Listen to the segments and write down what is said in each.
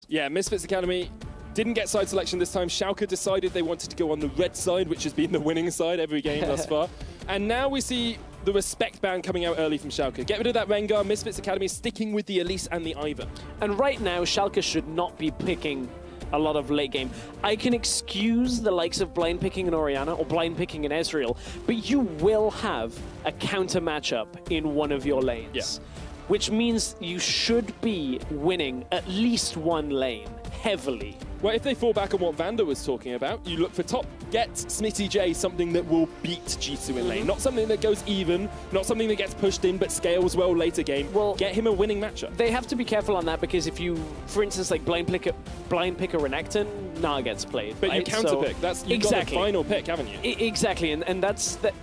Yeah, Misfits Academy didn't get side selection this time. Schalke decided they wanted to go on the red side, which has been the winning side every game thus far. And now we see the respect ban coming out early from Schalke. Get rid of that Rengar. Misfits Academy sticking with the Elise and the Ivern. And right now, Schalke should not be picking a lot of late game. I can excuse the likes of blind picking an Orianna or blind picking an Ezreal, but you will have a counter matchup in one of your lanes. Yeah. Which means you should be winning at least one lane, heavily. Well, if they fall back on what Vander was talking about, you look for top, get Smitty J something that will beat Jisoo in lane. Not something that goes even, not something that gets pushed in but scales well later game. Well, get him a winning matchup. They have to be careful on that because if you, for instance, like blind pick a Renekton, Gnar gets played. But right? you counter pick. You've got the final pick, haven't you? Exactly, and that's the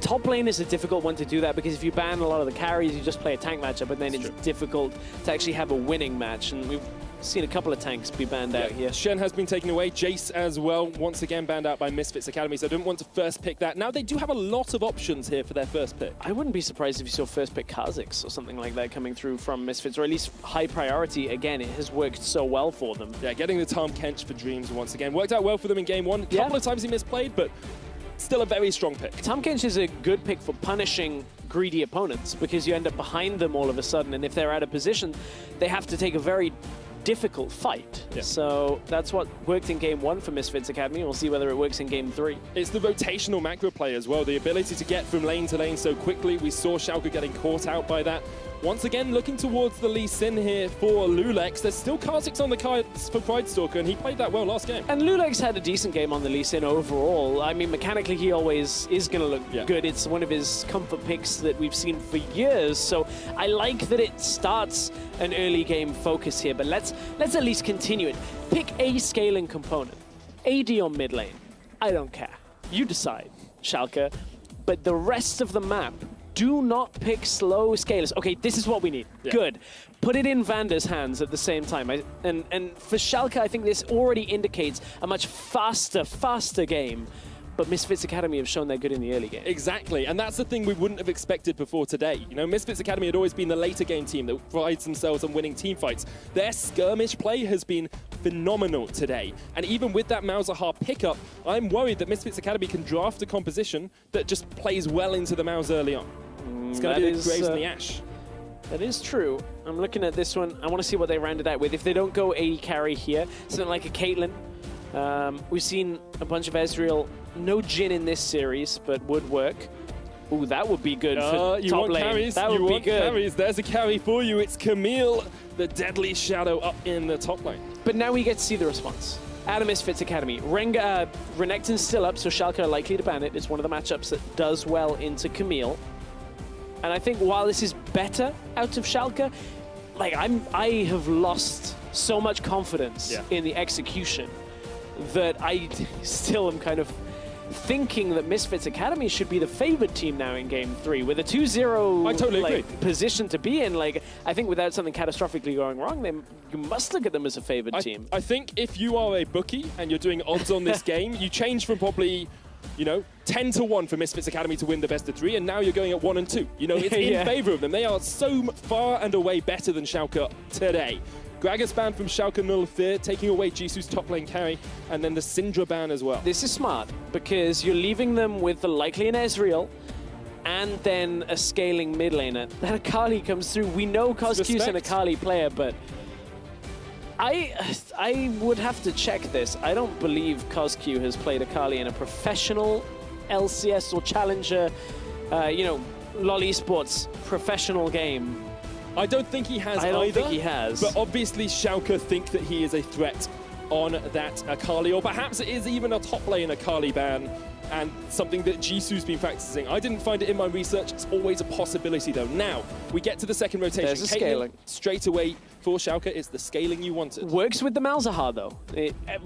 top lane is a difficult one to do that because if you ban a lot of the carries, you just play a tank matchup, and then it's difficult to actually have a winning match. And we've seen a couple of tanks be banned out here. Shen has been taken away. Jace as well, once again banned out by Misfits Academy, so I didn't want to first pick that. Now they do have a lot of options here for their first pick. I wouldn't be surprised if you saw first pick Kha'Zix or something like that coming through from Misfits, or at least high priority. Again, it has worked so well for them. Yeah, getting the Tahm Kench for Dreams once again. Worked out well for them in game one. A couple of times he misplayed, but still a very strong pick. Tahm Kench is a good pick for punishing greedy opponents because you end up behind them all of a sudden, and if they're out of position, they have to take a very difficult fight. Yeah. So that's what worked in game one for Misfits Academy. We'll see whether it works in game three. It's the rotational macro play as well, the ability to get from lane to lane so quickly. We saw Schalke getting caught out by that. Once again, looking towards the Lee Sin here for Lulex. There's still Kha'Zix on the cards for Pridestalker, and he played that well last game. And Lulex had a decent game on the Lee Sin overall. I mean, mechanically, he always is going to look good. It's one of his comfort picks that we've seen for years. So I like that it starts an early game focus here, but let's at least continue it. Pick a scaling component. AD or mid lane. I don't care. You decide, Schalke. But the rest of the map, do not pick slow scalers. Okay, this is what we need. Yeah. Good. Put it in Vander's hands at the same time. And for Schalke, I think this already indicates a much faster game. But Misfits Academy have shown they're good in the early game. Exactly, and that's the thing we wouldn't have expected before today. You know, Misfits Academy had always been the later game team that prides themselves on winning team fights. Their skirmish play has been phenomenal today. And even with that Malzahar pickup, I'm worried that Misfits Academy can draft a composition that just plays well into the Mouse early on. It's going to be the Graves and the Ash. That is true. I'm looking at this one. I want to see what they rounded out with. If they don't go AD carry here, something like a Caitlyn. We've seen a bunch of Ezreal. No Jhin in this series, but would work. Ooh, that would be good for you top want lane. Carries. That would be good. Carries. There's a carry for you. It's Camille, the deadly shadow, up in the top lane. But now we get to see the response. Out of Misfits Academy. Renekton's still up, so Schalke are likely to ban it. It's one of the matchups that does well into Camille. And I think while this is better out of Schalke, like I have lost so much confidence in the execution that I still am kind of thinking that Misfits Academy should be the favored team now in game 3 with a 2-0 I totally agree. Position to be in. Like, I think without something catastrophically going wrong, you must look at them as a favored team. I think if you are a bookie and you're doing odds on this game, you change from probably, 10 to 1 for Misfits Academy to win the best of 3, and now you're going at 1 and 2. It's in favor of them. They are so far and away better than Schalke today. Gragas ban from Schalke Null Fear, taking away Jisoo's top lane carry, and then the Syndra ban as well. This is smart, because you're leaving them with the likely an Ezreal, and then a scaling mid laner. That Akali comes through. We know Cosq's an Akali player, but I would have to check this. I don't believe Cosq has played Akali in a professional LCS or Challenger, LoL Esports professional game. I don't think he has either. I don't think he has. But obviously Schalke think that he is a threat on that Akali, or perhaps it is even a top lane Akali ban, and something that Jisoo's been practicing. I didn't find it in my research. It's always a possibility, though. Now, we get to the second rotation. There's a scaling. Straight away for Schalke, it's the scaling you wanted. Works with the Malzahar, though.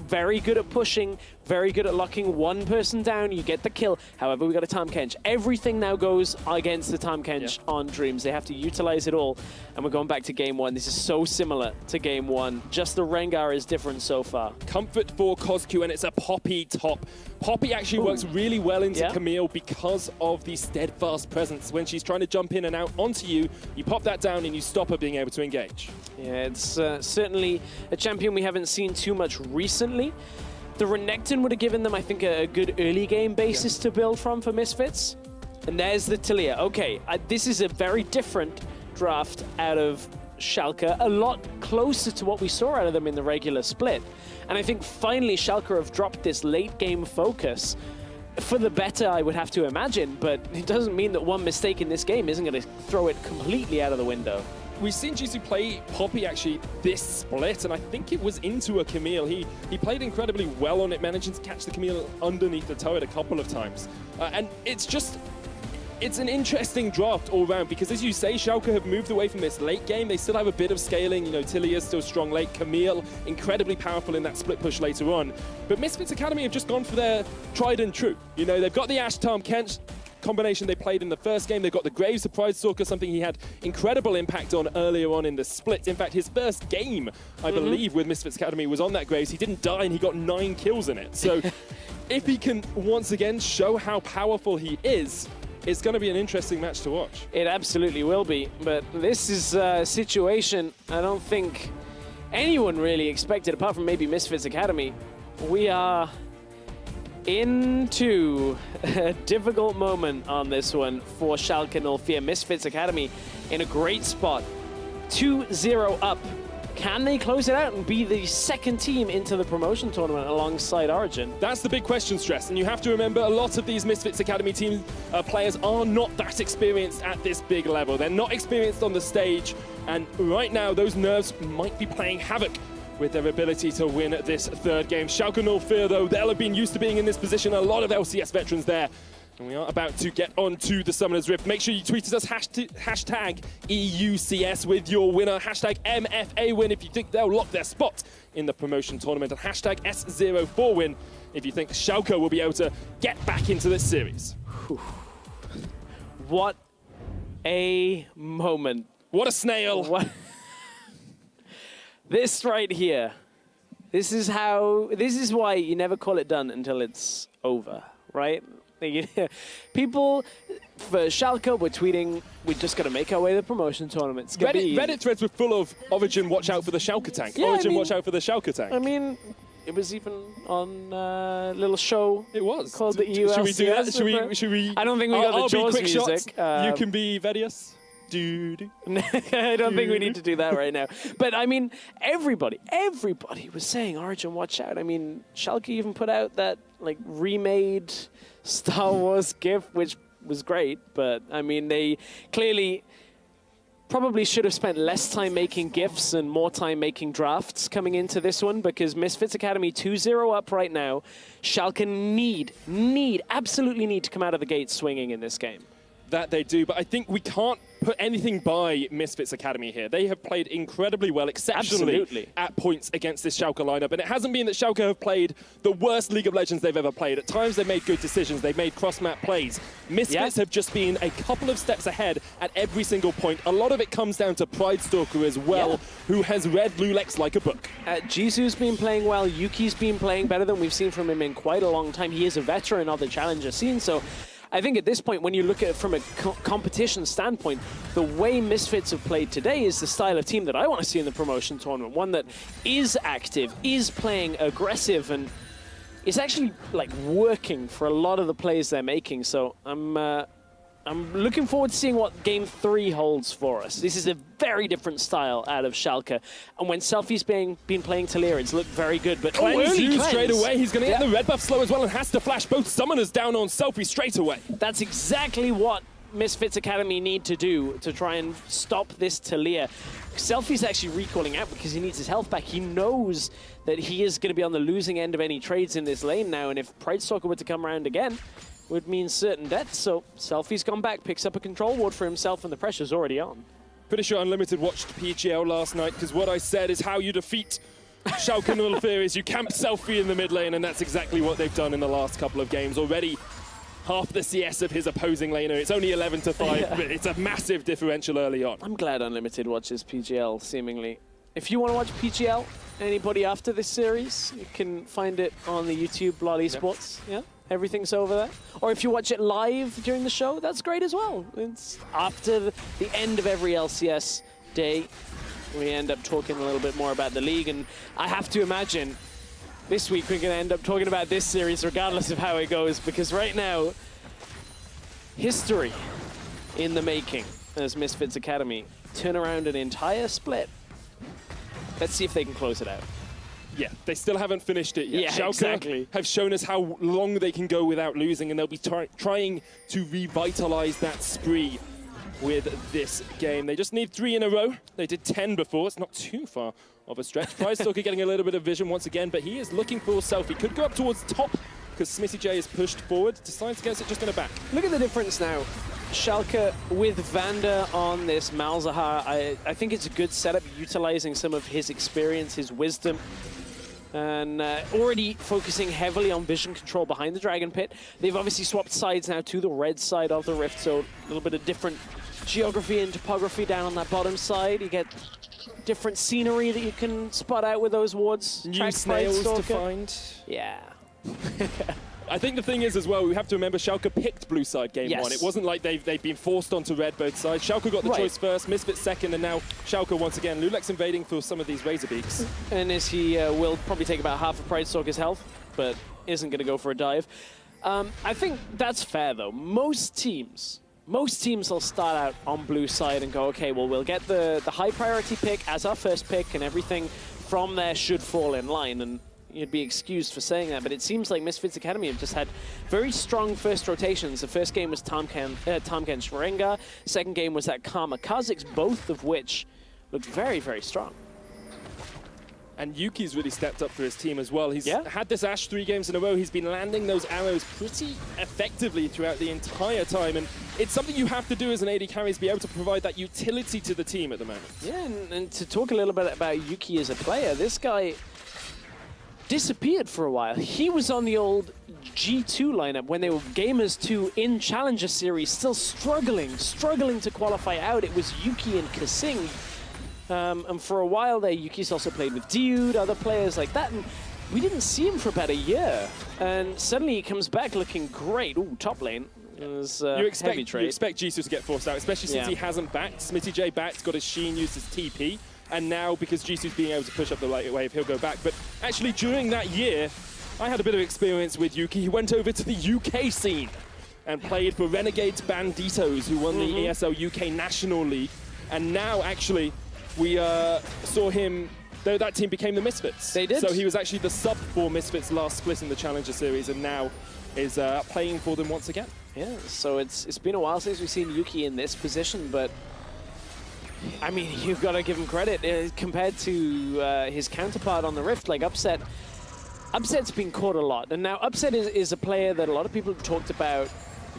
Very good at pushing, very good at locking one person down. You get the kill. However, we got a Tahm Kench. Everything now goes against the Tahm Kench on Dreams. They have to utilize it all. And we're going back to game 1. This is so similar to game 1. Just the Rengar is different so far. Comfort for Cosq, and it's a Poppy top. Poppy actually works really well into Camille because of the steadfast presence. When she's trying to jump in and out onto you, you pop that down and you stop her being able to engage. Yeah, Yeah, it's certainly a champion we haven't seen too much recently. The Renekton would have given them, I think, a good early game basis to build from for Misfits. And there's the Taliyah. Okay, this is a very different draft out of Schalke, a lot closer to what we saw out of them in the regular split. And I think finally Schalke have dropped this late game focus for the better, I would have to imagine, but it doesn't mean that one mistake in this game isn't going to throw it completely out of the window. We've seen Jisoo play Poppy actually this split, and I think it was into a Camille. He played incredibly well on it, managing to catch the Camille underneath the turret a couple of times. And it's an interesting draft all round because, as you say, Schalke have moved away from this late game. They still have a bit of scaling. You know, Taliyah's still strong late. Camille, incredibly powerful in that split push later on. But Misfits Academy have just gone for their tried and true. You know, they've got the Ashtarm Kent combination they played in the first game. They've got the Graves of Pride Stalker, something he had incredible impact on earlier on in the split. In fact, his first game, I believe, with Misfits Academy was on that Graves. He didn't die and he got 9 kills in it. So if he can once again show how powerful he is, it's going to be an interesting match to watch. It absolutely will be, but this is a situation I don't think anyone really expected, apart from maybe Misfits Academy. We are into a difficult moment on this one for Schalke 04. Misfits Academy in a great spot. 2-0 up. Can they close it out and be the second team into the promotion tournament alongside Origin? That's the big question, Stress. And you have to remember a lot of these Misfits Academy team players are not that experienced at this big level. They're not experienced on the stage. And right now, those nerves might be playing havoc with their ability to win this third game. Schalke 04, though, they'll have been used to being in this position. A lot of LCS veterans there. And we are about to get on to the Summoner's Rift. Make sure you tweet at us, hashtag EUCS with your winner, hashtag MFAWin if you think they'll lock their spot in the promotion tournament, and hashtag S04win if you think Schalke will be able to get back into this series. What a moment. What a snail. What? This right here, this is why you never call it done until it's over, right? People for Schalke were tweeting, we're just going to make our way to the promotion tournament. Reddit threads were full of Origin, watch out for the Schalke tank. Yeah, Origin, watch out for the Schalke tank. I mean, it was even on a little show. It was. Called the EUCS. Should we do that? Should we? I don't think we got the Jaws music. You can be Vedius. I don't think we need to do that right now. But I mean, everybody was saying Origin, watch out. I mean, Schalke even put out that like remade Star Wars GIF, which was great. But I mean, they clearly probably should have spent less time making GIFs and more time making drafts coming into this one, because Misfits Academy 2-0 up right now. Schalke absolutely need to come out of the gate swinging in this game. That they do, but I think we can't put anything by Misfits Academy here. They have played incredibly well, exceptionally at points against this Schalke lineup, and it hasn't been that Schalke have played the worst League of Legends they've ever played. At times they've made good decisions, they've made cross-map plays. Misfits have just been a couple of steps ahead at every single point. A lot of it comes down to Pride Stalker as well, who has read Lulex like a book. Jisoo's been playing well, Yuki's been playing better than we've seen from him in quite a long time. He is a veteran of the Challenger scene, so I think at this point, when you look at it from a competition standpoint, the way Misfits have played today is the style of team that I want to see in the promotion tournament. One that is active, is playing aggressive, and is actually like working for a lot of the plays they're making. So I'm looking forward to seeing what Game 3 holds for us. This is a very different style out of Schalke. And when Selfie's been playing Taliyah, it's looked very good. But early straight away, he's going to get the red buff slow as well and has to flash both summoners down on Selfie straight away. That's exactly what Misfits Academy need to do to try and stop this Taliyah. Selfie's actually recalling out because he needs his health back. He knows that he is going to be on the losing end of any trades in this lane now. And if Pride Stalker were to come around again, would mean certain death. So Selfie's gone back, picks up a control ward for himself, and the pressure's already on. Pretty sure Unlimited watched PGL last night, because what I said is how you defeat Schalke 04 is you camp Selfie in the mid lane, and that's exactly what they've done in the last couple of games. Already half the CS of his opposing laner. It's only 11-5, but it's a massive differential early on. I'm glad Unlimited watches PGL, seemingly. If you want to watch PGL, anybody after this series, you can find it on the YouTube, Blood Esports. Yeah. Everything's over there. Or if you watch it live during the show, that's great as well. It's after the end of every LCS day. we end up talking a little bit more about the league. And I have to imagine this week we're going to end up talking about this series regardless of how it goes, because right now, history in the making as Misfits Academy turn around an entire split. Let's see if they can close it out. Yeah, they still haven't finished it yet. Yeah, Schalke exactly. have shown us how long they can go without losing, and they'll be trying to revitalize that spree with this game. They just need 3 in a row. They did 10 before. It's not too far of a stretch. Pridestalker getting a little bit of vision once again, but he is looking for Selfie. Could go up towards top because Smitty J is pushed forward. Decides to get it just in the back. Look at the difference now. Schalke with Vander on this Malzahar. I think it's a good setup, utilizing some of his experience, his wisdom, and already focusing heavily on vision control behind the Dragon Pit. They've obviously swapped sides now to the red side of the Rift, so a little bit of different geography and topography down on that bottom side. You get different scenery that you can spot out with those wards. New snails to find. Yeah. I think the thing is as well, we have to remember Schalke picked blue side game 1. It wasn't like they've been forced onto red both sides. Schalke got the choice first, Misfits second, and now Schalke once again. Lulex invading for some of these Razorbeaks. And as he will probably take about half of Pridestalker's health, but isn't going to go for a dive. I think that's fair though. Most teams will start out on blue side and go, okay, well, we'll get the high priority pick as our first pick, and everything from there should fall in line. And you'd be excused for saying that, but it seems like Misfits Academy have just had very strong first rotations. The first game was Tamken Shvarenga. Second game was that Karma Kha'Zix, both of which looked very, very strong. And Yuki's really stepped up for his team as well. He's had this Ashe 3 games in a row. He's been landing those arrows pretty effectively throughout the entire time. And it's something you have to do as an AD carry, is be able to provide that utility to the team at the moment. Yeah, and to talk a little bit about Yuki as a player, this guy disappeared for a while. He was on the old G2 lineup when they were Gamers 2 in Challenger Series, still struggling to qualify out. It was Yuki and Kasing. And for a while there, Yuki's also played with Dude, other players like that, and we didn't see him for about a year. And suddenly he comes back looking great. Ooh, top lane. You expect Jisoo to get forced out, especially since he hasn't backed. Smitty J backed, got his Sheen, used his TP. And now, because Jisoo's being able to push up the light wave, he'll go back. But actually, during that year, I had a bit of experience with Yuki. He went over to the UK scene and played for Renegades Banditos, who won the ESL UK National League. And now, actually, we saw him, though that team became the Misfits. They did. So he was actually the sub for Misfits last split in the Challenger Series, and now is playing for them once again. Yeah, so it's been a while since we've seen Yuki in this position, but I mean, you've got to give him credit. Compared to his counterpart on the Rift, like Upset. Upset's been caught a lot. And now Upset is a player that a lot of people have talked about,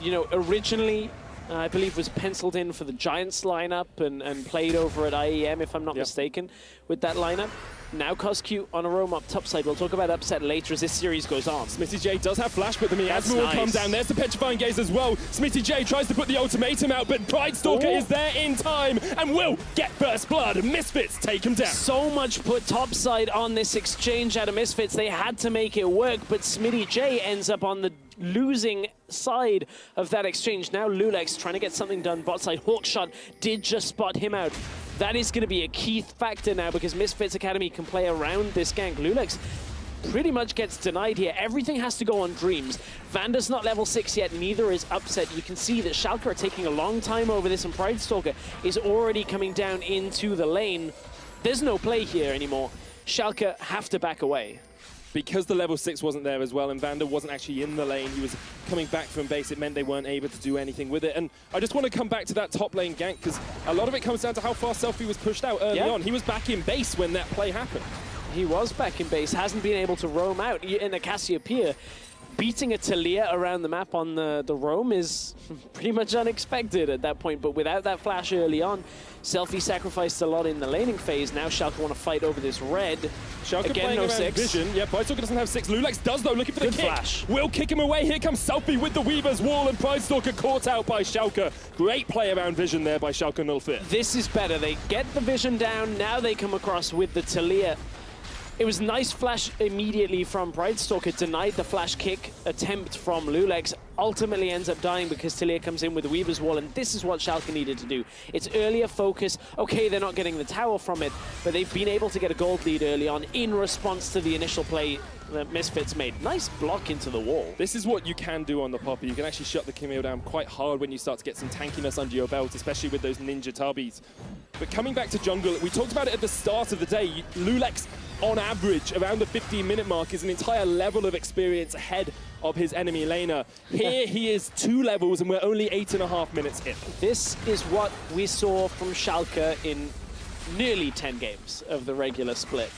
you know, originally, I believe was penciled in for the Giants lineup and played over at IEM, if I'm not mistaken, with that lineup. Now Cosq on a roam up topside. We'll talk about Upset later as this series goes on. Smitty J does have flash, but the miasma will come down. There's the Petrifying Gaze as well. Smitty J tries to put the ultimatum out, but Pridestalker is there in time and will get first blood. Misfits take him down. So much put topside on this exchange out of Misfits. They had to make it work, but Smitty J ends up on the losing side of that exchange. Now Lulex trying to get something done bot side. Hawkshot did just spot him out. That is going to be a key factor now because Misfits Academy can play around this gank. Lulex pretty much gets denied here. Everything has to go on Dreams. Vander's not level 6 yet, neither is Upset. You can see that Schalke are taking a long time over this, and Pridestalker is already coming down into the lane. There's no play here anymore. Schalke have to back away. Because the level 6 wasn't there as well, and Vander wasn't actually in the lane, he was coming back from base, it meant they weren't able to do anything with it. And I just want to come back to that top lane gank, because a lot of it comes down to how far Selfie was pushed out early on. He was back in base when that play happened. He was back in base, hasn't been able to roam out. In a Cassiopeia, beating a Talia around the map on the roam is pretty much unexpected at that point, but without that flash early on, Selfie sacrificed a lot in the laning phase. Now Schalke want to fight over this red. Schalke again, no 6. Vision. Yeah, Pridestalker doesn't have 6. Lulex does, though, looking for the kick. Flash. Will kick him away. Here comes Selfie with the Weaver's Wall, and Pridestalker caught out by Schalke. Great play around Vision there by Schalke 05. This is better. They get the Vision down. Now they come across with the Talia. It was nice flash immediately from Bridestalker, denied the flash kick attempt from Lulex, ultimately ends up dying because Talia comes in with the Weaver's Wall, and this is what Schalke needed to do. It's earlier focus. Okay, they're not getting the tower from it, but they've been able to get a gold lead early on in response to the initial play that Misfits made. Nice block into the wall. This is what you can do on the Poppy. You can actually shut the Camille down quite hard when you start to get some tankiness under your belt, especially with those Ninja Tabis. But coming back to jungle, we talked about it at the start of the day. Lulex, on average, around the 15-minute mark, is an entire level of experience ahead of his enemy laner. Here he is 2 levels, and we're only 8.5 minutes in. This is what we saw from Schalke in nearly 10 games of the regular split.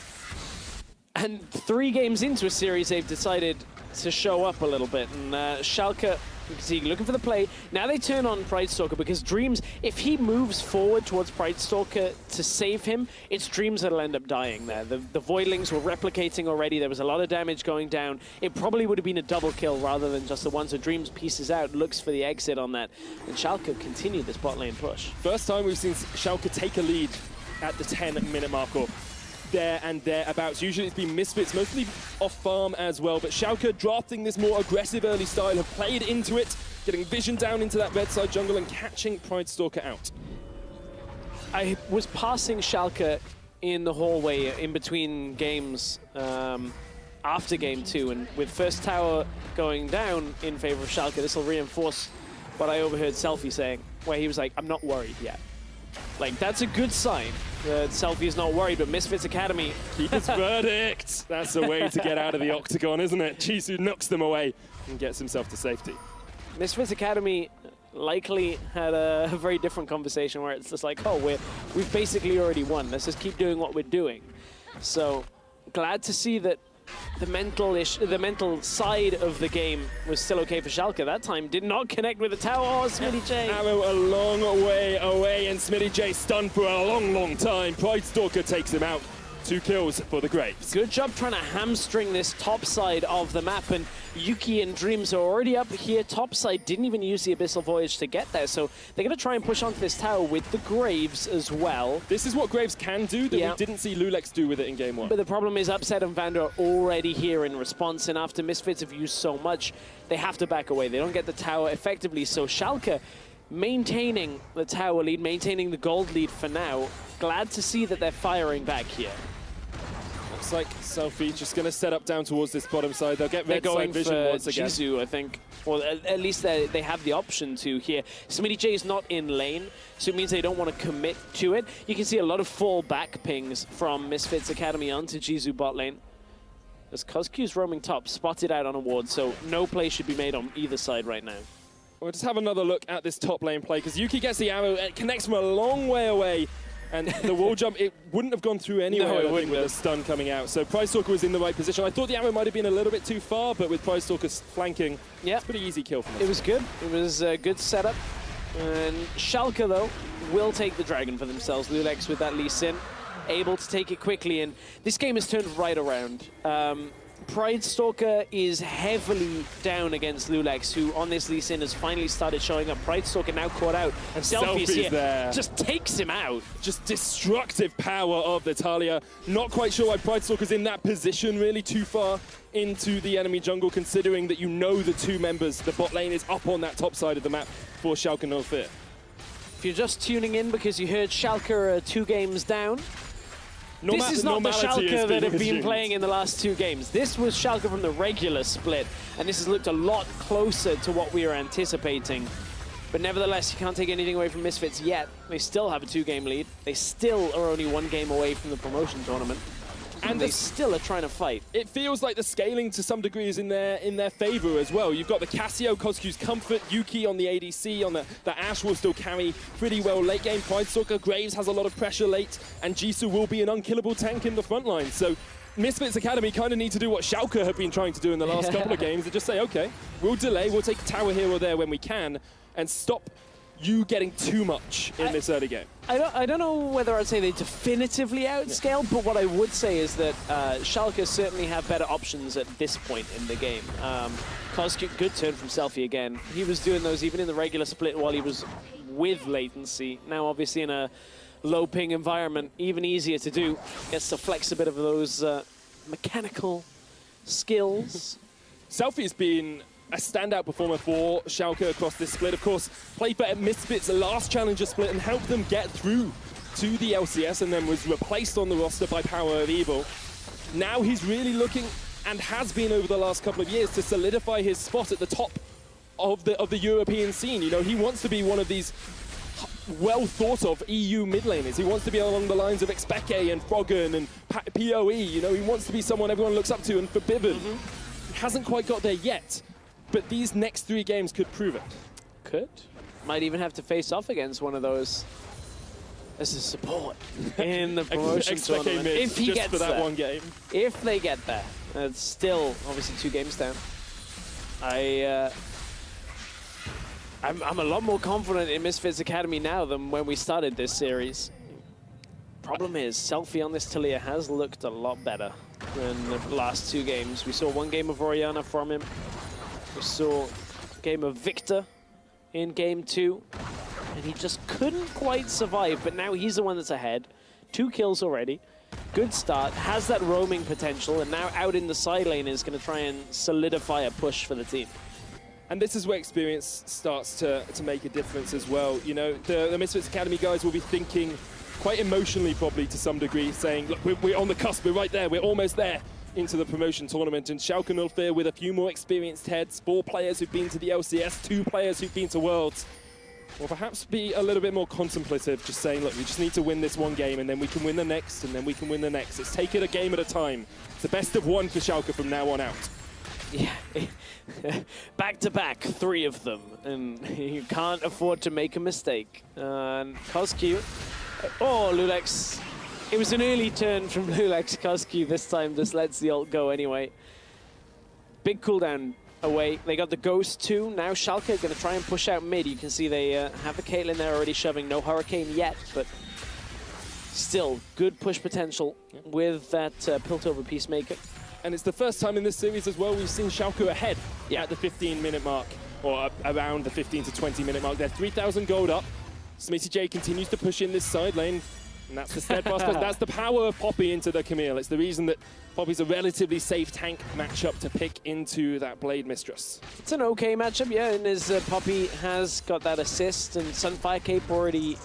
And 3 games into a series, they've decided to show up a little bit. And Schalke, you can see, looking for the play. Now they turn on Bridestalker because Dreams, if he moves forward towards Bridestalker to save him, it's Dreams that'll end up dying there. The Voidlings were replicating already. There was a lot of damage going down. It probably would have been a double kill rather than just the one. So Dreams pieces out, looks for the exit on that. And Schalke continued this bot lane push. First time we've seen Schalke take a lead at the 10-minute mark, or there and thereabouts. Usually it's been Misfits, mostly off farm as well, but Schalke, drafting this more aggressive early style, have played into it, getting vision down into that red side jungle and catching Bridestalker out. I was passing Schalke in the hallway in between games after game 2, and with first tower going down in favor of Schalke, this will reinforce what I overheard Selfie saying, where he was like, I'm not worried yet. Like, that's a good sign that Selfie is not worried, but Misfits Academy... Keeper's verdict! That's the way to get out of the octagon, isn't it? Jisoo knocks them away and gets himself to safety. Misfits Academy likely had a very different conversation where it's just like, oh, we've basically already won. Let's just keep doing what we're doing. So, glad to see that the mental side of the game was still okay for Schalke. That time did not connect with the tower. Oh, Smitty J. Arrow a long way away, and Smitty J stunned for a long time. Bridestalker takes him out. 2 kills for the Graves. Good job trying to hamstring this top side of the map, and Yuki and Dreams are already up here top side, didn't even use the Abyssal Voyage to get there, so they're going to try and push onto this tower with the Graves as well. This is what Graves can do that we didn't see Lulex do with it in game 1. But the problem is Upset and Vander are already here in response, and after Misfits have used so much, they have to back away. They don't get the tower effectively, so Schalke maintaining the tower lead, maintaining the gold lead for now. Glad to see that they're firing back here. Looks like Selfie just going to set up down towards this bottom side. They'll get red side vision once again. Jisoo, I think. Well, at least they have the option to here. Smitty J is not in lane, so it means they don't want to commit to it. You can see a lot of fall back pings from Misfits Academy onto Jisoo bot lane. As Kozq's roaming top, spotted out on a ward, so no play should be made on either side right now. We'll just have another look at this top lane play, because Yuki gets the arrow, it connects from a long way away. And the wall jump, it wouldn't have gone through anyway, no, I think, with a stun coming out. So Bridestalker was in the right position. I thought the arrow might have been a little bit too far, but with Bridestalker flanking, it's a pretty easy kill for him. It was good. It was a good setup. And Schalke, though, will take the dragon for themselves. Lulex with that Lee Sin, able to take it quickly. And this game has turned right around. Bridestalker is heavily down against Lulex, who on this Lee Sin has finally started showing up. Bridestalker now caught out, and Selfie's here, there. Just takes him out. Just destructive power of the Talia. Not quite sure why Bridestalker's in that position, really too far into the enemy jungle, considering that you know the 2 members, the bot lane is up on that top side of the map for Schalke 04. If you're just tuning in because you heard Schalke are 2 games down, this is not the Schalke that have been playing in the last 2 games. This was Schalke from the regular split, and this has looked a lot closer to what we were anticipating. But nevertheless, you can't take anything away from Misfits yet. They still have a 2-game lead. They still are only 1 game away from the promotion tournament. And they still are trying to fight. It feels like the scaling to some degree is in their favor as well. You've got the Cassio, Kozq's Comfort, Yuki on the ADC, on the Ashe will still carry pretty well late game. Bridestalker, Graves has a lot of pressure late, and Jisoo will be an unkillable tank in the front line. So Misfits Academy kind of need to do what Schalke have been trying to do in the last couple of games, and just say, okay, we'll delay, we'll take a tower here or there when we can, and stop you getting too much in this early game. I don't know whether I'd say they definitively outscaled, but what I would say is that Schalke certainly have better options at this point in the game. Kozq, good turn from Selfie again. He was doing those even in the regular split while he was with latency. Now obviously in a low ping environment, even easier to do. Gets to flex a bit of those mechanical skills. Selfie's been a standout performer for Schalke across this split. Of course, played for Misfits last Challenger split and helped them get through to the LCS and then was replaced on the roster by Power of Evil. Now he's really looking, and has been over the last couple of years, to solidify his spot at the top of the European scene. You know, he wants to be one of these well thought of EU mid laners. He wants to be along the lines of Expeke and Froggen and PoE. You know, he wants to be someone everyone looks up to, and for Bibben, he hasn't quite got there yet. But these next 3 games could prove it. Could. Might even have to face off against one of those as a support in the promotion tournament. If he gets for that there. one game. If they get there. It's still obviously 2 games down. I'm a lot more confident in Misfits Academy now than when we started this series. Problem is, Selfie on this Talia has looked a lot better than the last 2 games. We saw 1 game of Oriana from him. We saw a game of Victor in game 2, and he just couldn't quite survive, but now he's the one that's ahead. 2 kills already. Good start, has that roaming potential, and now out in the side lane is going to try and solidify a push for the team. And this is where experience starts to make a difference as well. You know, the Misfits Academy guys will be thinking quite emotionally probably to some degree, saying, look, we're on the cusp, we're right there, we're almost there into the promotion tournament. And Schalke 04 with a few more experienced heads, 4 players who've been to the LCS, 2 players who've been to Worlds, will perhaps be a little bit more contemplative, just saying, look, we just need to win this 1 game and then we can win the next and then we can win the next. Let's take it a game at a time. It's the best of 1 for Schalke from now on out. Yeah, back-to-back, 3 of them, and you can't afford to make a mistake. And Cosq, oh, Lulex. It was an early turn from Lulex. Cosq this time just lets the ult go anyway. Big cooldown away. They got the Ghost too. Now Schalke are going to try and push out mid. You can see they have the Caitlyn there already shoving. No Hurricane yet, but still good push potential with that Piltover Peacemaker. And it's the first time in this series as well we've seen Schalke ahead at the 15-minute mark, or around the 15 to 20-minute mark. They're 3,000 gold up. Smitty J continues to push in this side lane, and that's the steadfast. That's the power of Poppy into the Camille. It's the reason that Poppy's a relatively safe tank matchup to pick into that Blade Mistress. It's an okay matchup, yeah, and as Poppy has got that assist and Sunfire Cape already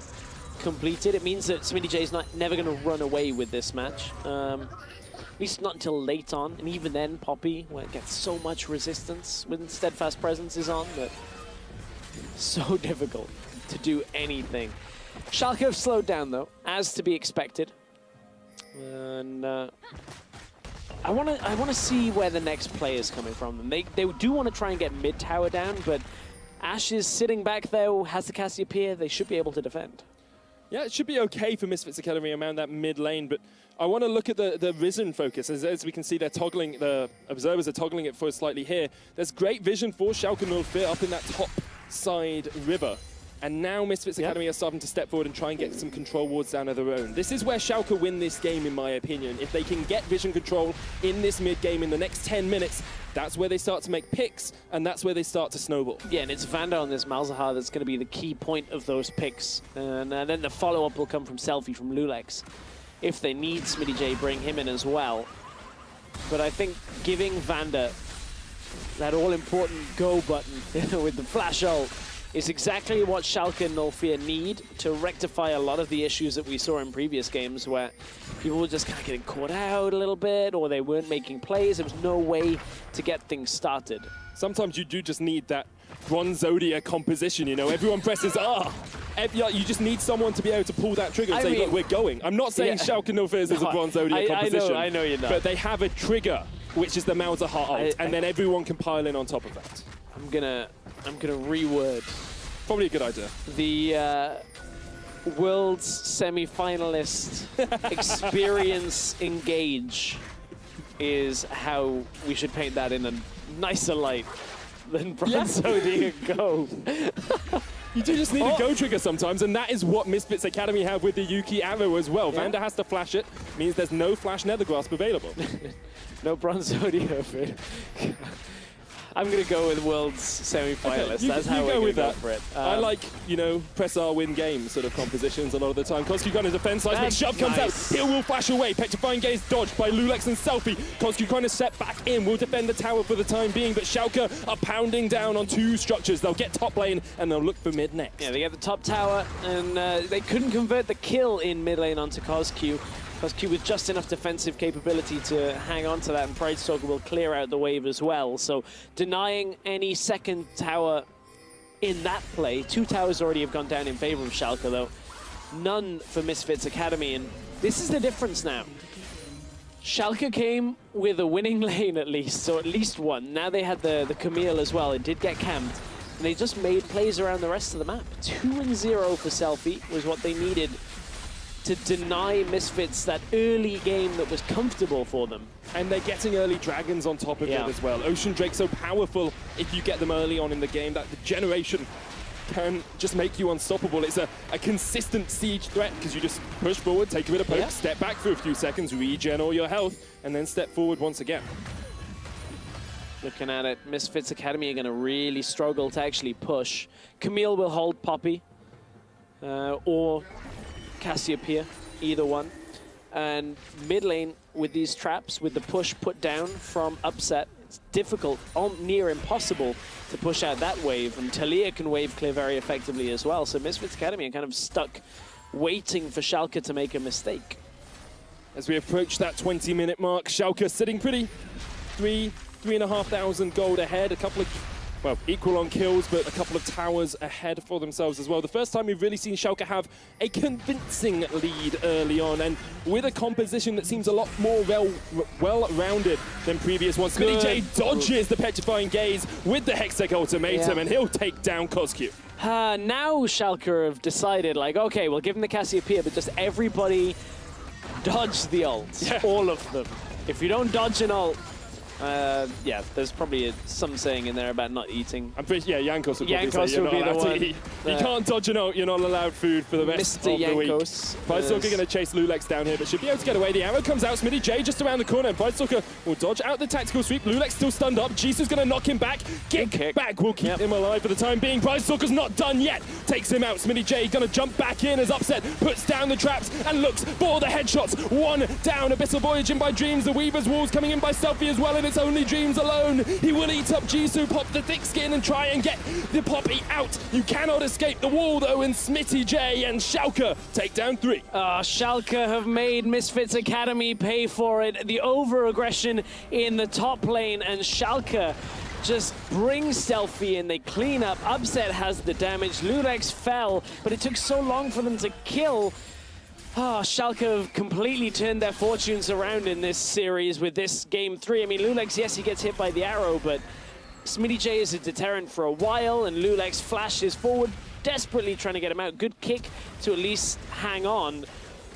completed, it means that Smitty J is never going to run away with this match. At least not until late on, and even then, Poppy gets so much resistance when Steadfast Presence is on that so difficult to do anything. Schalke have slowed down though, as to be expected, and I want to see where the next play is coming from. They do want to try and get mid tower down, but Ash is sitting back there, has the Cassiopeia. They should be able to defend. Yeah, it should be okay for Misfits Academy around that mid lane, but I want to look at the Risen focus. As we can see, they're toggling, the observers are toggling it for slightly here. There's great vision for Schalke 04 up in that top side river. And now Misfits Academy are starting to step forward and try and get some control wards down of their own. This is where Schalke win this game, in my opinion. If they can get vision control in this mid-game in the next 10 minutes, that's where they start to make picks, and that's where they start to snowball. Yeah, and it's Vanda on this Malzahar that's going to be the key point of those picks. And then the follow-up will come from Selfie, from Lulex. If they need Smitty J, bring him in as well. But I think giving Vanda that all-important go button with the flash ult is exactly what Schalke and 04 need to rectify a lot of the issues that we saw in previous games, where people were just kind of getting caught out a little bit, or they weren't making plays. There was no way to get things started. Sometimes you do just need that Bronze Zodiac composition, you know, everyone presses R. You just need someone to be able to pull that trigger and say, look, we're going. I'm not saying Schalke 04 is a Bronze Zodiac composition. I know you're not. But they have a trigger, which is the Malzahar ult, and then everyone can pile in on top of that. I'm gonna reword. Probably a good idea. The World's semi-finalist experience engage is how we should paint that in a nicer light than Bronze Zodiac Go. You do just need a go trigger sometimes, and that is what Misfits Academy have with the Yuki arrow as well. Yeah. Vanda has to flash it, means there's no flash Nether Grasp available. No Bronze Zodiac. I'm going to go with World's semi-finalist. Okay, That's how we're going to go for it. I like, you know, press R win game sort of compositions a lot of the time. Kosku kind of defense side, but shove comes out. He'll will flash away. Petrifying Gaze dodged by Lulex and Selfie. Kosku kind of set back in. Will defend the tower for the time being, but Schalke are pounding down on 2 structures. They'll get top lane and they'll look for mid next. Yeah, they get the top tower, and they couldn't convert the kill in mid lane onto Kosku. Kosku with just enough defensive capability to hang on to that, and Pridestalker will clear out the wave as well. So denying any second tower in that play. 2 towers already have gone down in favor of Schalke, though. None for Misfits Academy, and this is the difference now. Schalke came with a winning lane at least, so at least one. Now they had the Camille as well. It did get camped, and they just made plays around the rest of the map. 2-0 for Selfie was what they needed to deny Misfits that early game that was comfortable for them. And they're getting early dragons on top of it as well. Ocean Drake so powerful if you get them early on in the game that the generation can just make you unstoppable. It's a consistent siege threat because you just push forward, take a bit of poke, step back for a few seconds, regen all your health, and then step forward once again. Looking at it, Misfits Academy are going to really struggle to actually push. Camille will hold Poppy or Cassiopeia, either one. And mid lane with these traps, with the push put down from Upset, it's difficult, near impossible to push out that wave. And Talia can wave clear very effectively as well. So Misfits Academy are kind of stuck waiting for Schalke to make a mistake. As we approach that 20-minute mark, Schalke sitting pretty. 3,500 gold ahead, a couple of, well, equal on kills, but a couple of towers ahead for themselves as well. The first time we've really seen Schalke have a convincing lead early on, and with a composition that seems a lot more well-rounded than previous ones. Smitty J dodges the Petrifying Gaze with the Hextech ultimatum, and he'll take down Kosku. Now Schalke have decided, like, okay, we'll give him the Cassiopeia, but just everybody dodge the ults, all of them. If you don't dodge an ult, yeah, there's probably some saying in there about not eating. I'm pretty, Jankos would probably say you're not allowed to eat. You can't dodge an ult, you're not allowed food for the rest of the week. Pridestalker going to chase Lulex down here, but should be able to get away. The arrow comes out, Smitty J just around the corner, and Pridestalker will dodge out the tactical sweep. Lulex still stunned up, Jisu's going to knock him back. Kick back will keep him alive for the time being. Pridestalker's not done yet. Takes him out, Smitty J going to jump back in as Upset puts down the traps and looks for the headshots. One down, Abyssal Voyage in by Dreams. The Weaver's Walls coming in by Selfie as well, and it's only Dreams alone. He will eat up Jisoo, pop the thick skin and try and get the Poppy out. You cannot escape the wall though, and Smitty J and Schalke take down 3. Schalke have made Misfits Academy pay for it. The over-aggression in the top lane, and Schalke just bring Selfie in. They clean up. Upset has the damage. Lulex fell, but it took so long for them to kill. Schalke have completely turned their fortunes around in this series with this game 3. I mean, Lulex, yes, he gets hit by the arrow, but Smitty J is a deterrent for a while, and Lulex flashes forward, desperately trying to get him out. Good kick to at least hang on.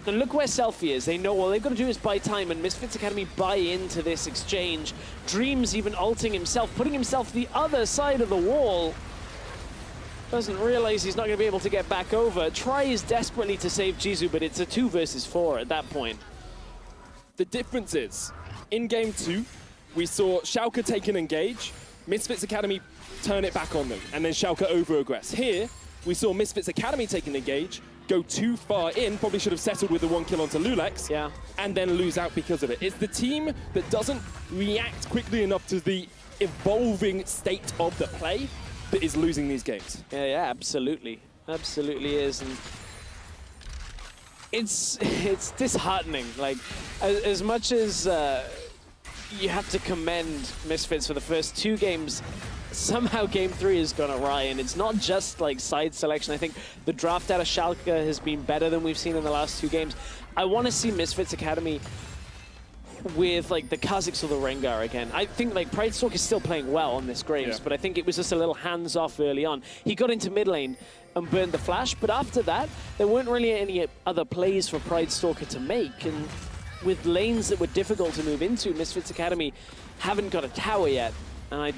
And look where Selfie is. They know all they've got to do is buy time, and Misfits Academy buy into this exchange. Dreams even ulting himself, putting himself the other side of the wall. Doesn't realize he's not going to be able to get back over. Tries desperately to save Jisoo, but it's a 2 versus 4 at that point. The difference is, in game 2, we saw Schalke take an engage, Misfits Academy turn it back on them, and then Schalke over-aggress. Here, we saw Misfits Academy take an engage, go too far in, probably should have settled with the 1 kill onto Lulex, and then lose out because of it. It's the team that doesn't react quickly enough to the evolving state of the play that is losing these games. Yeah, absolutely. Absolutely is. And it's disheartening. Like, as much as you have to commend Misfits for the first 2 games, somehow game 3 has gone awry, and it's not just like side selection. I think the draft out of Schalke has been better than we've seen in the last 2 games. I want to see Misfits Academy with like the Kha'Zix or the Rengar again. I think like Pridestalker is still playing well on this Graves, but I think it was just a little hands-off early on. He got into mid lane and burned the flash, but after that, there weren't really any other plays for Pridestalker to make, and with lanes that were difficult to move into, Misfits Academy haven't got a tower yet, and I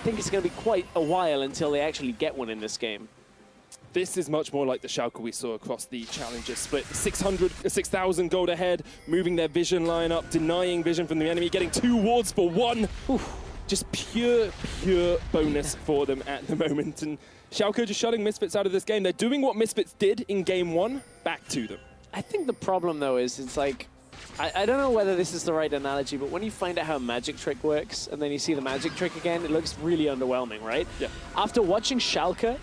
think it's going to be quite a while until they actually get one in this game. This is much more like the Schalke we saw across the Challenger split. 6,000 gold ahead, moving their vision line up, denying vision from the enemy, getting 2 wards for 1. just pure bonus for them at the moment. And Schalke just shutting Misfits out of this game. They're doing what Misfits did in game 1 back to them. I think the problem, though, is it's like, I don't know whether this is the right analogy, but when you find out how a magic trick works and then you see the magic trick again, it looks really underwhelming, right? Yeah. After watching Schalke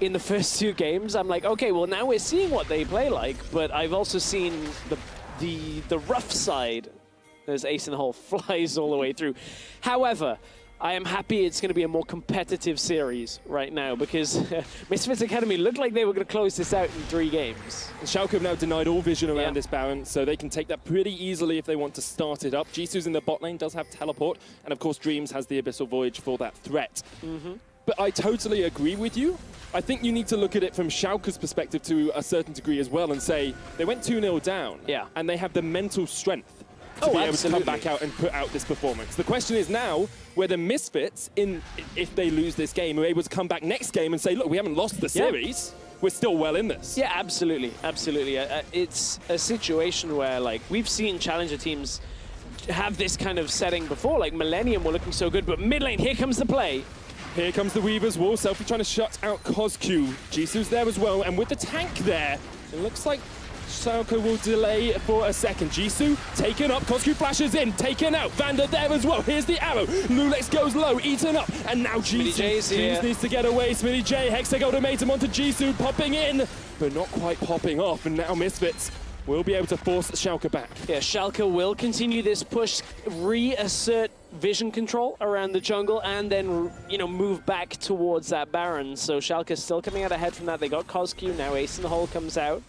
in the first 2 games, I'm like, okay, well, now we're seeing what they play like, but I've also seen the rough side as Ace in the Hole flies all the way through. However, I am happy it's going to be a more competitive series right now because Misfits Academy looked like they were going to close this out in 3 games. Schalke have now denied all vision around this Baron, so they can take that pretty easily if they want to start it up. Jisoo's in the bot lane, does have teleport, and of course Dreams has the Abyssal Voyage for that threat. But I totally agree with you. I think you need to look at it from Schalke's perspective to a certain degree as well and say they went 2-0 down, and they have the mental strength to be able to come back out and put out this performance. The question is now whether Misfits, if they lose this game, are able to come back next game and say, look, we haven't lost the series. We're still well in this. Yeah, absolutely, absolutely. It's a situation where, like, we've seen challenger teams have this kind of setting before. Like, Millennium were looking so good, but mid lane, here comes the play. Here comes the Weaver's Wall. Selfie trying to shut out Cosq. Jisoo's there as well, and with the tank there, it looks like Schalke will delay for a second. Jisoo taken up, Cosq flashes in, taken out, Vander there as well, here's the arrow, Lulex goes low, eaten up, and now Jisoo needs to get away. Smitty J, Hextech ultimatum onto Jisoo, popping in, but not quite popping off, and now Misfits will be able to force Schalke back. Yeah, Schalke will continue this push, reassert vision control around the jungle, and then, you know, move back towards that Baron. So Schalke still coming out ahead from that. They got Cosq, now Ace in the Hole comes out.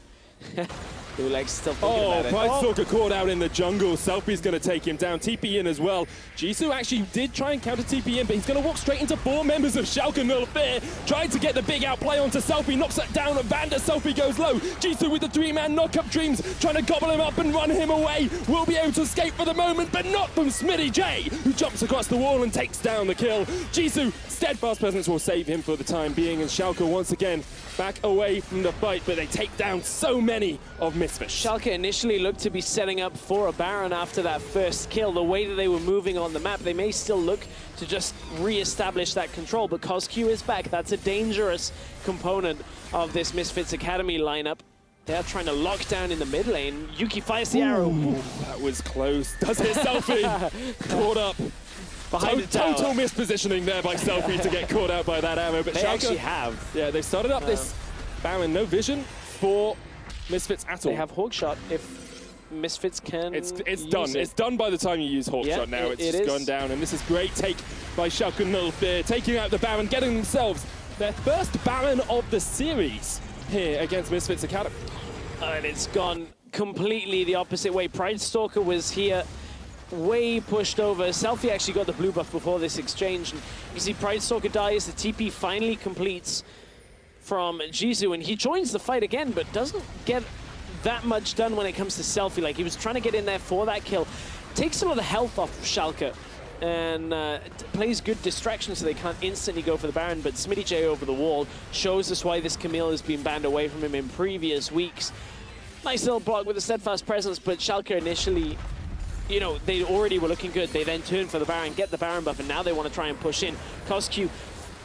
Lulex still thinking about it. Pride Stalker caught out in the jungle. Selfie's going to take him down. TP in as well. Jisoo actually did try and counter TP in, but he's going to walk straight into 4 members of Schalke 04. Tried to get the big outplay onto Selfie. Knocks that down. Vander. Selfie goes low. Jisoo with the 3-man knock-up. Dreams trying to gobble him up and run him away. Will be able to escape for the moment, but not from Smitty J, who jumps across the wall and takes down the kill. Jisoo, steadfast presence will save him for the time being, and Schalke once again back away from the fight, but they take down so many of Misfits. Schalke initially looked to be setting up for a Baron after that first kill. The way that they were moving on the map, they may still look to just re-establish that control, but Cosq is back. That's a dangerous component of this Misfits Academy lineup. They're trying to lock down in the mid lane. Yuki fires the arrow. That was close. Does hit Selfie. Caught up. Behind the tower. Total mispositioning there by Selfie to get caught out by that arrow. But they Schalke actually have. Yeah, they started up this Baron. No vision for Misfits at all. They have Hawkshot if Misfits can It's done. It's done by the time you use Hawkshot now. It's just gone down. And this is great take by Schalke 04. Taking out the Baron, getting themselves their first Baron of the series here against Misfits Academy. And it's gone completely the opposite way. Pride Stalker was here, way pushed over. Selfie actually got the blue buff before this exchange. And you see Pride Stalker dies, the TP finally completes from Jisoo, and he joins the fight again, but doesn't get that much done when it comes to Selfie. Like, he was trying to get in there for that kill. Takes some of the health off Schalke, and plays good distraction so they can't instantly go for the Baron, but Smitty J over the wall shows us why this Camille has been banned away from him in previous weeks. Nice little block with a steadfast presence, but Schalke initially, you know, they already were looking good. They then turn for the Baron, get the Baron buff, and now they want to try and push in. Cosq,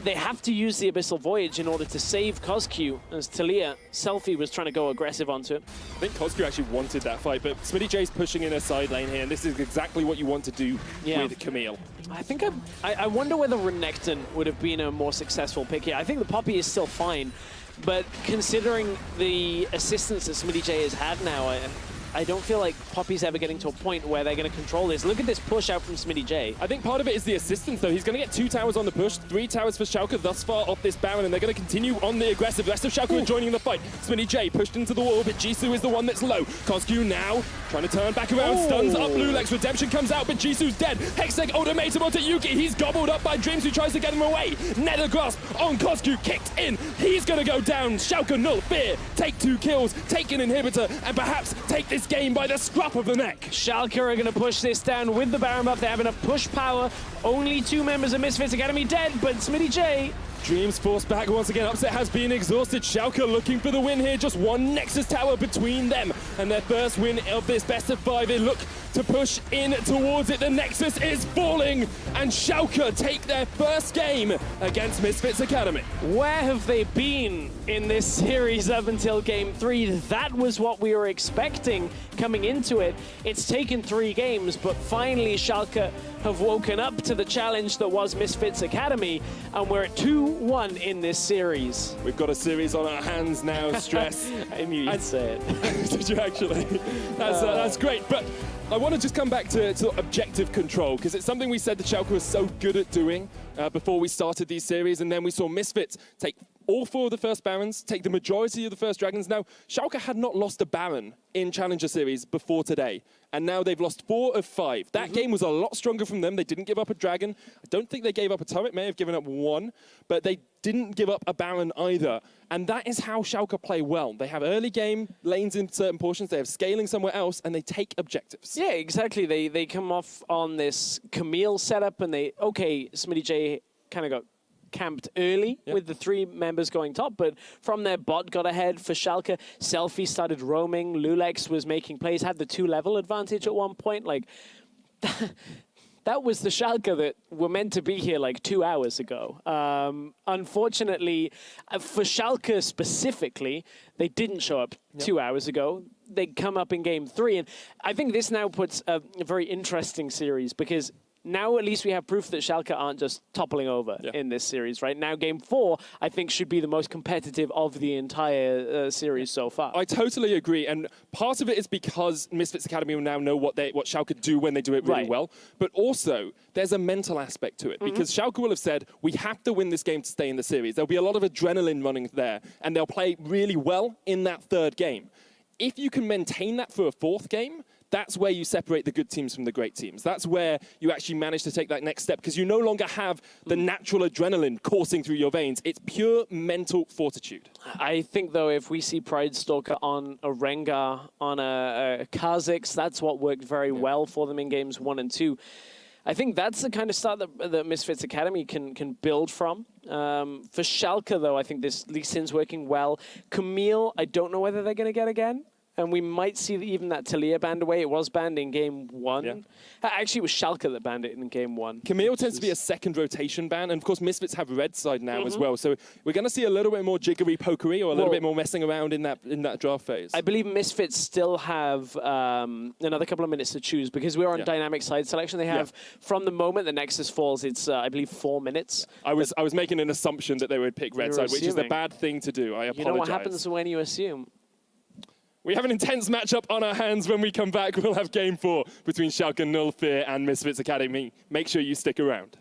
they have to use the Abyssal Voyage in order to save Cosq, as Talia, Selfie was trying to go aggressive onto it. I think Cosq actually wanted that fight, but Smitty J's pushing in a side lane here, and this is exactly what you want to do with Camille. I think I wonder whether Renekton would have been a more successful pick here. I think the Poppy is still fine, but considering the assistance that Smitty J has had now, I don't feel like Poppy's ever getting to a point where they're going to control this. Look at this push out from Smitty J. I think part of it is the assistance, though. He's going to get 2 towers on the push, 3 towers for Schalke thus far off this Baron, and they're going to continue on the aggressive. The rest of Schalke are joining the fight. Smitty J pushed into the wall, but Jisoo is the one that's low. Cosq now trying to turn back around, stuns up Lulex. Redemption comes out, but Jisoo's dead. Hextech ultimatum onto Yuki. He's gobbled up by Dreams, who tries to get him away. Nether Grasp on Cosq, kicked in. He's going to go down. Schalke 04 take 2 kills, take an inhibitor, and perhaps take this this game by the scruff of the neck. Schalke are going to push this down with the Baron buff. They have enough push power. Only 2 members of Misfits Academy dead, but Smitty J. Dreams forced back once again. Upset has been exhausted. Schalke looking for the win here. Just one Nexus tower between them and their first win of this best of 5. They look to push in towards it. The Nexus is falling and Schalke take their first game against Misfits Academy. Where have they been in this series up until game 3? That was what we were expecting coming into it. It's taken 3 games, but finally Schalke have woken up to the challenge that was Misfits Academy, and we're at 2-1 in this series. We've got a series on our hands now, Stress. I knew you'd say it. Did you actually? That's great. But I want to just come back to objective control, because it's something we said that Schalke was so good at doing before we started these series, and then we saw Misfits take all 4 of the first Barons, take the majority of the first Dragons. Now, Schalke had not lost a Baron in Challenger Series before today, and now they've lost 4 of 5. That game was a lot stronger from them. They didn't give up a Dragon. I don't think they gave up a turret, may have given up 1, but they didn't give up a Baron either. And that is how Schalke play well. They have early game lanes in certain portions, they have scaling somewhere else, and they take objectives. Yeah, exactly. They come off on this Camille setup, and Smitty J kind of got camped early with the 3 members going top, but from their bot got ahead for Schalke. Selfie started roaming. Lulex was making plays, had the 2-level advantage at one point. Like, that was the Schalke that were meant to be here like 2 hours ago. Unfortunately, for Schalke specifically, they didn't show up 2 hours ago. They come up in game 3, and I think this now puts a very interesting series, because now at least we have proof that Schalke aren't just toppling over in this series, right? Now game 4, I think, should be the most competitive of the entire series so far. I totally agree, and part of it is because Misfits Academy will now know what Schalke do when they do it really well, but also there's a mental aspect to it, because Schalke will have said, we have to win this game to stay in the series. There'll be a lot of adrenaline running there, and they'll play really well in that 3rd game. If you can maintain that for a 4th game, that's where you separate the good teams from the great teams. That's where you actually manage to take that next step, because you no longer have the natural adrenaline coursing through your veins. It's pure mental fortitude. I think, though, if we see Pride Stalker on a Rengar, on a Kha'Zix, that's what worked very well for them in games 1 and 2. I think that's the kind of start that Misfits Academy can build from. For Schalke, though, I think this Lee Sin's working well. Camille, I don't know whether they're going to get again. And we might see even that Talia banned away. It was banned in game 1. Yeah. Actually, it was Schalke that banned it in game 1. Camille tends to be a 2nd rotation ban, and of course Misfits have red side now as well. So we're going to see a little bit more jiggery pokery, or a little bit more messing around in that draft phase. I believe Misfits still have another couple of minutes to choose, because we're on dynamic side selection. They have from the moment the Nexus falls, it's I believe 4 minutes. I was making an assumption that they would pick red side, which is the bad thing to do. I apologize. You know what happens when you assume? We have an intense matchup on our hands. When we come back, we'll have game 4 between Schalke Null Fear and Misfits Academy. Make sure you stick around.